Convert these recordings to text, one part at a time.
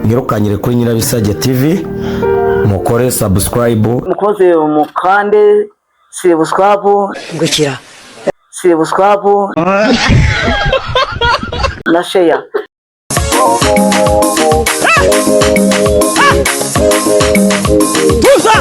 mwirukanyire kuri Nyirabisage TV mukore subscribe mukoze umukande subscribe ngukira subscribe na share. Tuza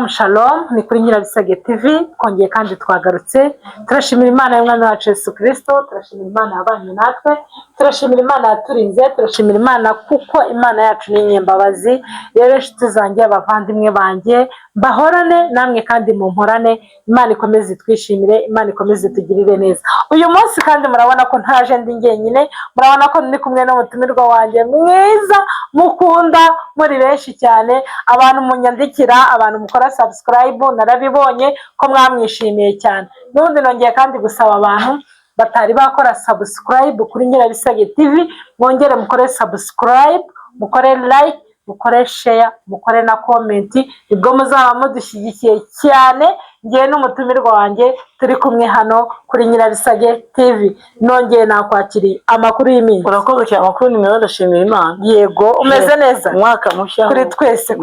Shalom, ni kuri Nyirabisage TV kongeye kandi twagarutse. Turashimira Imana y'Umwami wacu Yesu Kristo, turashimira Imana yabanye natwe, turashimira Imana yaturinze, turashimira Imana kuko Imana yacu ni inyembabazi. Rero inshuti zanjye, abavandimwe banjye, mbahorane namwe kandi mumporane. Imana ikomeze twishimire, Imana ikomeze tugirire neza. Uyu munsi kandi murabona ko ntaje ndi njyenyine, murabona ko ndi kumwe n'umutumirwa wanjye mwiza mukunda muri benshi cyane. Abantu munyandikira, abantu mukora subscribe, narabibonye ko mwamwishimiye cyane. N'ubundi nongeye kandi gusaba abantu batari bakora subscribe kuri Nyirabisage TV, mwongere mukore subscribe, mukore like, mukore share, mukore na comment, ibwo muzaba mudushyigikiye cyane. Ngiye n'umutumirwa wanjye turi kumwe hano kuri Nyirabisage TV. Nongeye nakwakiriye amakuru y'iminsi. Urakoze cyane, amakuru ni meza, ndashimira Imana. Yego, umeze neza? Umwaka mushya kuri twese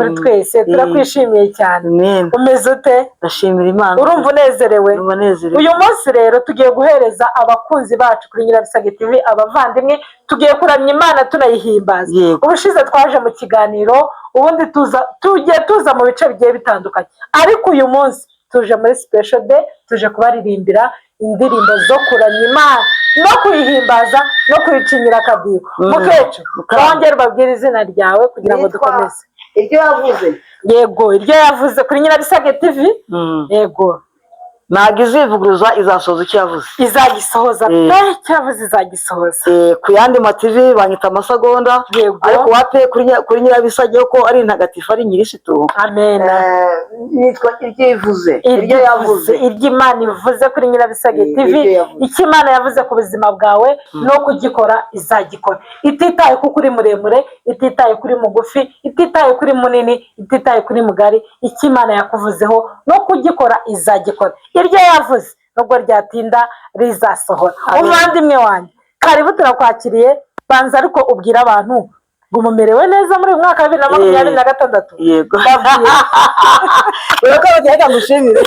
turakwishimiye cyane. Umeze ute? Ndashimira Imana. Urumva unezerewe? Unezerewe. Uyu munsi rero tugiye guhereza abakunzi bacu kuri Nyirabisage TV, abavandimwe, tugiye kuramya Imana tunayihimbaza. Ubushize twaje mu kiganiro, ubundi tuza mu bice bigiye bitandukanye, ariko uyu munsi tuje muri special day, tuje kubaririmbira indirimbo zo kuramya Imana no kuyihimbaza no kuyicinyira akadiho. Mukecuru, wongere ubabwire izina ryawe kugira ngo dukomeze. Iryo yavuze? Yego, iryo yavuze kuri Nyirabisage TV. Yego, ntabwo izivuguruza, izasohoza icyo yavuze. Izagisohoza cyavuze, izagisohoza. Ku yandi mativi banyita amasegonda, ariko wate kuri Nyirabisage ko ari intagatifu, ari nyirisitu. Amen. Nitwa iryo ivuze, iryo yavuze, iryo Imana ivuze kuri Nyirabisage TV. Icyo Imana yavuze ku buzima bwawe no kugikora, izagikora. Ititaye kuko uri muremure, ititaye kuri mugufi, ititaye kuri munini, ititaye kuri mugari. Icyo Imana yakuvuzeho no kugikora, izagikora. Iryo yavuze nubwo ryatinda rizasohora. Umuvandimwe wanjye, karibu, turakwakiriye. Banza ariko ubwira abantu ngo mumerewe neza muri uyu mwaka wa 2026. Yego, urako bagenda gushimira.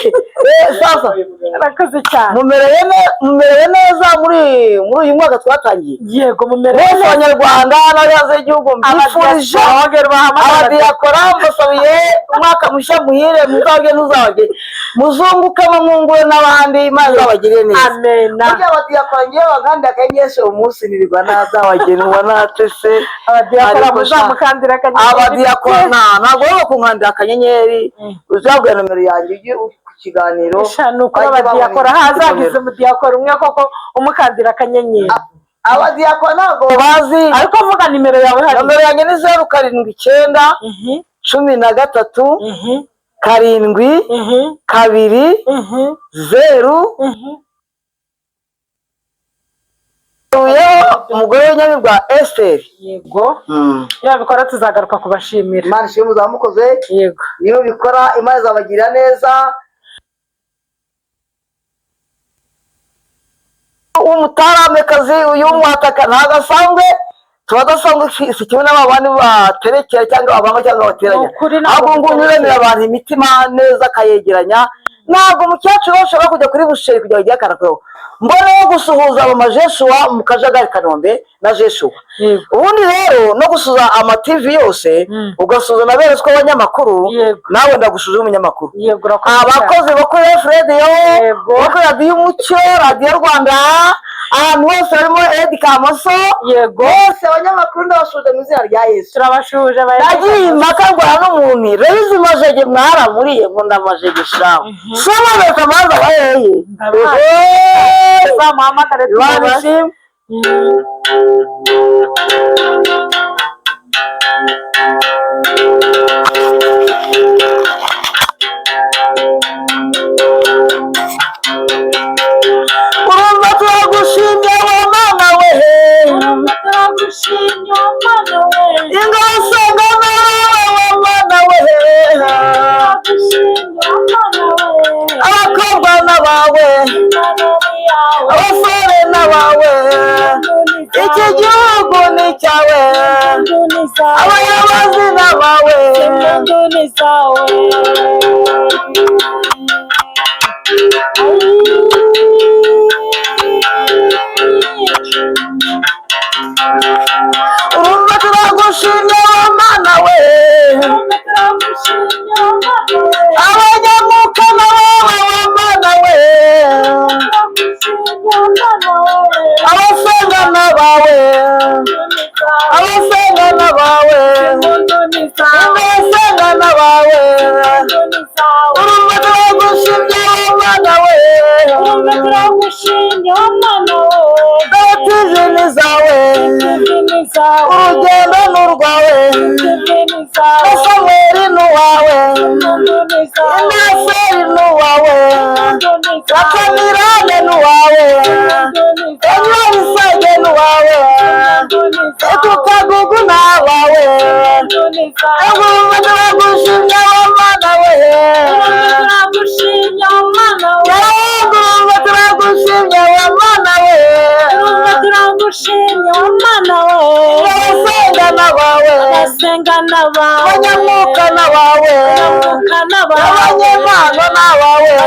Sasa arakoze cyane. Mumerewe neza muri uyu mwaka twatangiye. Yego, mumerewe neza. Abanyarwanda n'abayobozi b'igihugu mbifurije, abadiyakora mbasabiye umwaka mushya muhire, muzabye ntuzabye, muzunguke mwungure n'abandi, Imana izabagirire neza. Amen. Burya abadiyakora ngiye baganda akanyeshe umunsi nirirwa nazabagenwa natese. Abadiyakora muzamukandira akanyenyeri. Abadiyakora ntabwo baba kunkandira akanyenyeri. Uzabwira nomero yanjye ujye ku kiganiro. Nuko abadiyakora hazagize umudiyakora umwe koko umukandira akanyenyeri. Abadiyakora ntabwo bazi, ariko vuga nimero yawe. Hari nomero yanjye ni 079 13 karindwi 2 0. Umugore w'inyamibwa Esther. Yego, iyo bikora tuzagaruka kubashimira. Imana ishimwe muzamukoze. Yego, niyo bikora Imana izabagirira neza. Umutaramekazi uyu mwataka ntabwo asanzwe, tuba dasanzwe si kimwe n'abandi baterekera cyangwa abanga cyangwa bateranya. Ahubwo ngo unyuremera abantu imitima neza akayegeranya. Ntabwo umukecuru ushobora kujya kuri busheri kugira ngo ujye akarakweho. Mbona wo gusuhuza aba Jeshuwa mu Kajagari Kanombe na Jeshuwa. Ubundi rero no gusuza amativi yose, ugasuza na bene two abanyamakuru, nawe ndagusuza umunyamakuru. Abakozi bo kuri Radio, bo kuri Radio Umucyo, Radio Rwanda, ahantu hose harimo Edi Kamoso, bose abanyamakuru ndabasuhuza mu izina rya Yesu. Turabashuhuje nagiye impaka rwara n'umuntu rero majege mwaramuriye ngo ndamajege shawo. Soma reka maza bayeye. Muhamagare tubashim. Urumva turagushimye wa Mana we. Ingasanga nawe wa Mana we. zawe. urumva turagushimye Mana we, abanyamuka nawe Mana we, abasengana bawe, abasengana bawe, abasengana bawe, urumva turagushimye Mana we, dawutizi ni zawe, urugendo ni urwawe, na samweli ni uwawe, inaseri ni uwawe, na kamirane ni uwawe, enyarisage ni uwawe, etukagugu ni abawe, urumva turagushimye Mana we, urumva turagushimye Mana we, abasengana bawe, abanyamwuka n'abawe, abanyempano n'abawe,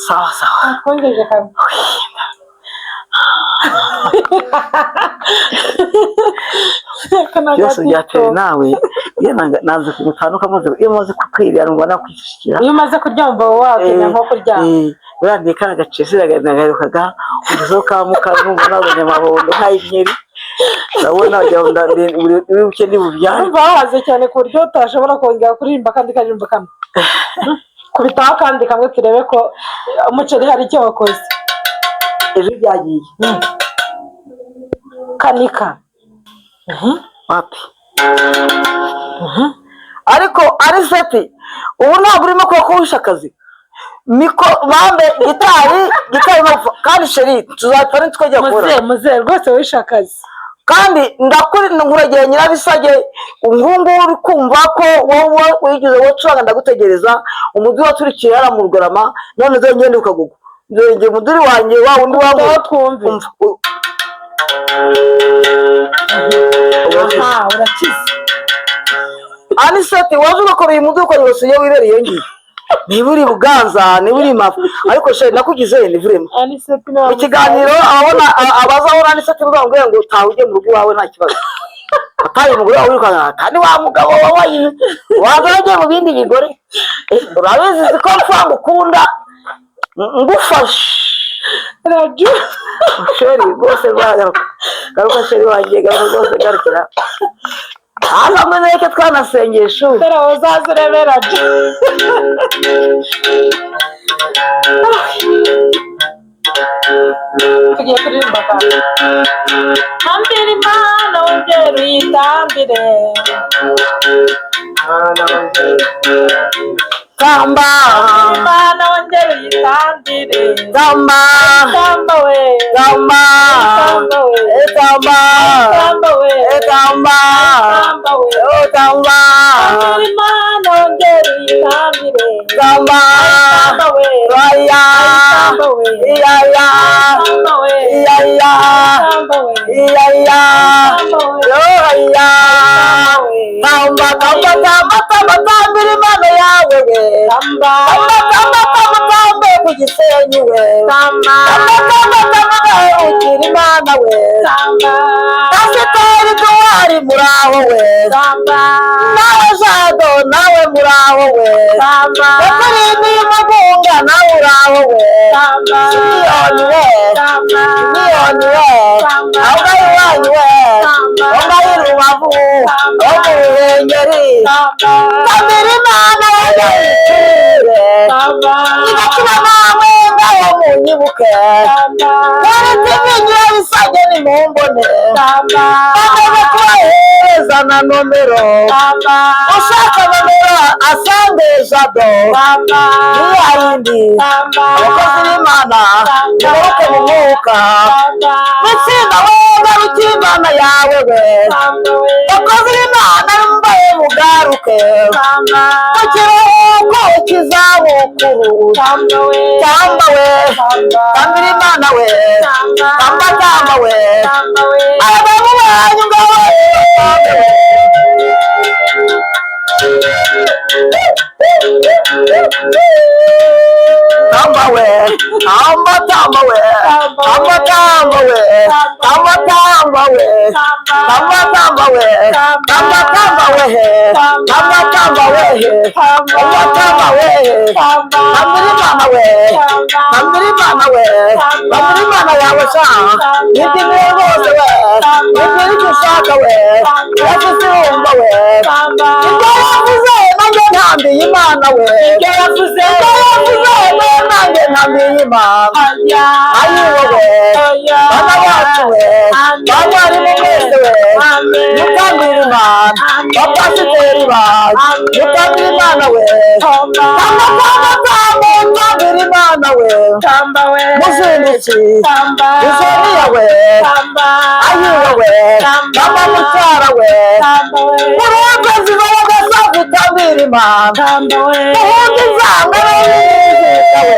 sawa sawa. Byose byateye nawe iyo naze kumutanuka maze iyo maze kukwirira numva nakwishikira, iyo umaze kuryumva wagenda nko kuryama urandiye kana gacesera nagarukaga uzoka mukanumva nabonye amabondo nk'ay'inyeri, ndabona wajya wibuke ndi bubyane, umva wahaze cyane ku buryo utashobora kongera kuririmba kandi kajimba kamwe kubitaho kandi kamwe turebe ko umuceri hari icyo wakoze. ejo byagiye kanika wapi ariko ari seti ubu ntabwo urimo kuwisha akazi miko bambe gitari mapfa kandi sheri tuzapfa nitwajya kora muze rwose wisha akazi kandi ndakuri nkurageye nyirabisage ngungu uri kumva ko wowe wigize wo curanga ndagutegereza umudi waturikiye ara mu Rugorama none zo ngende ukagugu ngiye muduri wanjye wa undi wawe twumve urakize aniseti waje ugakora uyu mudi ukora yose iyo wibereye ngiye niba uri Buganza niba uri Mafu ariko sheri nakugize ni vrema ikiganiro ababona abazahora aniseti uzambwira ngo utahuge mu rugo wawe nta kibazo ataye umugore wawe urukana kandi wa mugabo wawe wazajye mu bindi bigore urabizi ko mfanga ukunda ngufashe radio sheri rwose garuka sheri wanjye garuka rwose garukira hano mweneke twanasengesha tera uzazurebe radio tugiye kuririmba kandi tambira Imana wongere uyitambire tamba Imana wongere uyitambire tamba tamba we tamba tamba we tamba tamba we tamba tamba we tamba tambira Imana wongere uyitambire tamba tamba we raya tamba we yaya tamba we yaya tamba we yaya tamba we yoya tamba tamba tamba tamba tambira Imana yawe we tamba tamba tamba tamba ku Gisenyi we tamba tamba tamba ugira Imana we tamba Pasiteri Duwari muraho we tamba nawe Jado nawe muraho we tamba Ekarimi Magunga nawe uraho we tamba Miliyoni we tamba miliyoni we ahubwo ari wanyu we ahubwo ari Rubavu ahubwo Ruhengeri tambira Imana yawe nigakina namwe ngaho munyibuke waretse ibinyura bisage nimumbone amaze kubahereza na nomero ushaka nomero asange Jado niyayindi abakozi b'Imana nibaruke mu mwuka gutsinda wowe garukira Imana yawe we abakozi b'Imana mbaye mugari agaruke mu kiruhuko cy'izabukuru tamba we tambira Imana we tamba we abantu banyu ngaho tamba we tamba we tamba we tamba we tamba we tamba we tamba we tamba we Imana we Imana we Imana yawe sha nibyo rwose we nibyo ushaka we yasumba we ibyo yavuze nanjye ntambiye Imana we ibyo yavuze nanjye ntambiye Imana ayiwe we bana bacu we bana ari mu mwese we mutambira Imana bapasiteri bacu mutambira Imana we tambira Imana we muzindutsi muzoriya we ayiwe we mama mutara we murugo zibaga gutambira Imana muhundi zanga n'izita we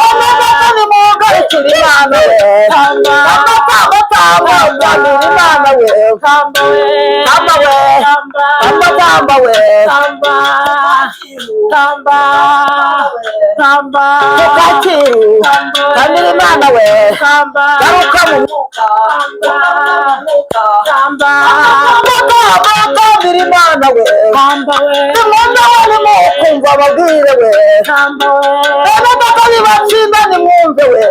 omega ni mugarukira Imana we tamba Imana we tamba we tukakiru tambira Imana we garuka mu mwuka tambira Imana we nimwenda warimo kumva ababwire we imodoka bibatsinda nimwumve we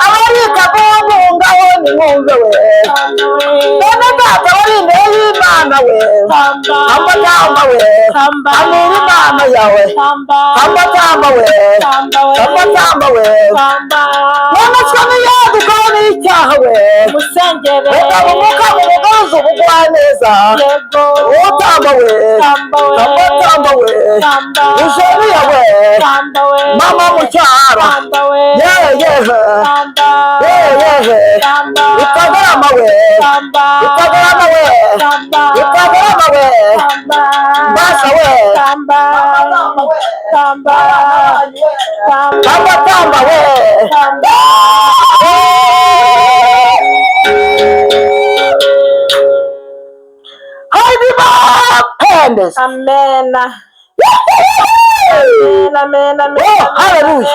abarika bungaho nimwumve we bene data bari imbere y'Imana we tamba we tambira Imana yawe tamba we tamba we wemetswe n'iyaduka n'icyaha we reka umwuka mu mugozi ubugwa neza utamba we tamba we ujeriya we mama mucyara yehe utagarama we mbasa we tamba we Amen. Amen. Hallelujah.